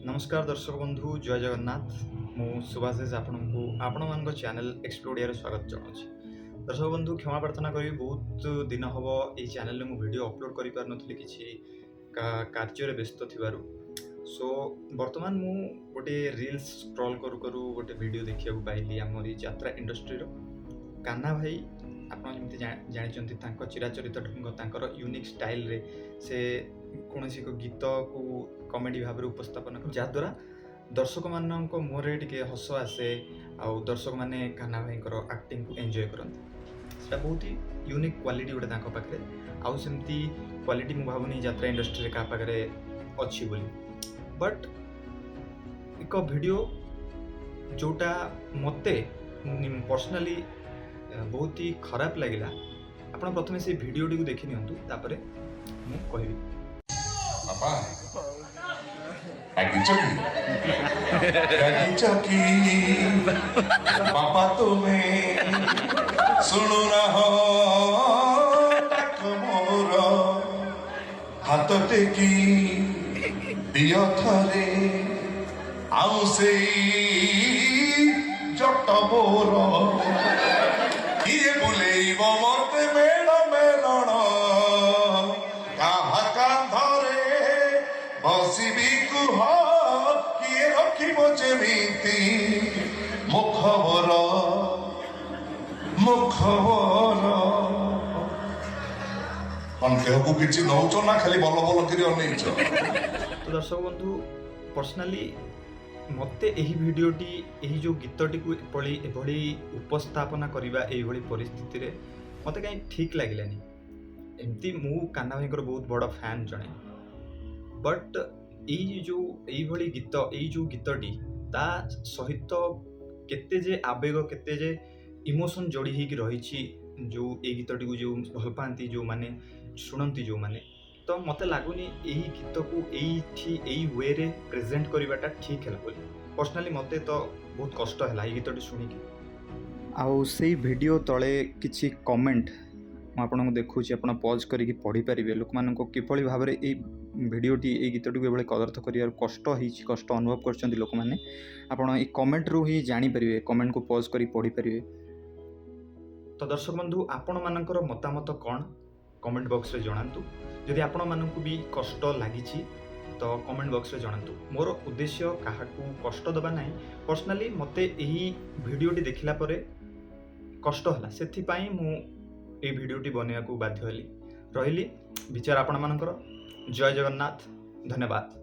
नमस्कार दर्शक बंधु जय जगन्नाथ मु सुभाषेष आपण चैनल एक्सप्लोडिया स्वागत जनावि। दर्शक बंधु क्षमा प्रार्थना करी बहुत दिन हम ये चैनल में वीडियो अपलोड कर पार नी कि कार्य व्यस्त थिबारु। सो वर्तमान मु गोटे रील्स स्क्रॉल करू करू गोटे वीडियो देखिया पाइली आम यात्रा इंडस्ट्री कान्हा भाई आपन जमती जानिचंती तांको चिराचरित ढंग तांकर यूनिक स्टाइल रे से कौन एक गीत को कॉमेडी भाव उपस्थापन कर जहाद्वारा दर्शक मानक मुहर टे हस आसे आउ दर्शक मैंने कान्हा भाई एक्टिंग को एंजॉय करते बहुत ही यूनिक क्वालिटी गोटे पाखे आउ सेमती क्वालिटी मु भावनी यात्रा इंडस्ट्री क्या पाखे अच्छी बोली बट एक वीडियो जोटा मते पर्सनली बहुत ही खराब लगिला आपण प्रथम से वीडियो टी देखि नियंतु तापरे मु कहबी। पापा आगी पापा तुम्हें सुनु ना हो मोर हाथ टेकी दियो थरे आउ से जट मोर किए बुलेइब मते मेल मेलण काहा कांधरे बसिबी कुह किए रखिब जेमिति मुखबर कौन केहू किसी नौच ना खाली बल बल करी अनेइछ। तो दर्शक बंधु पर्सनाली मते एही वीडियोटी एही जो गीतटी को एभली उपस्थापना करिबा एही भली परिस्थिति रे मते कहीं ठीक लागिलानी। एमती मु कान्हा भाई बहुत बड़ फैन जणे बट एही भली गीत एही जो गीतटी ता सहित केते जे आवेग केते जे इमोशन जोड़ी ही रही जो ए गीतटी को जो भल पाती जो माने शुणती जो माने तो मते लागुनी यही गीत को यही वे रे प्रेजेंट करवाटा ठीक है बोली पर्सनाली मते तो बहुत कष्ट है ये गीतटी शुणिकी। आउ से वीडियो तले किछि कमेंट आपको देखूँ आप पॉज करके पढ़ी पारे लोक मान किभली भाव में ये भिडटी ये गीतटी को कदर्थ कर कष्ट अनुभव कर लोक मैंने आपड़ ये कमेंट रू ही जानीपर कमेंट को पॉज कर पढ़ी पारे। तो दर्शक बंधु आपण मानकर मतामत कौन कमेंट बॉक्स रे जणातु जदि आपण मानकु भी कष्ट लगी तो कमेंट बॉक्स रे जणातु। मोर उद्देश्य काहाकू कष्ट दबा नहीं पर्सनाली मते यही वीडियोटी देखिला परे कष्ट हला सेथि पई मु ए वीडियोटी बनेया को बाध्य हली रहिली विचार आपण मानकर। जय जगन्नाथ धन्यवाद।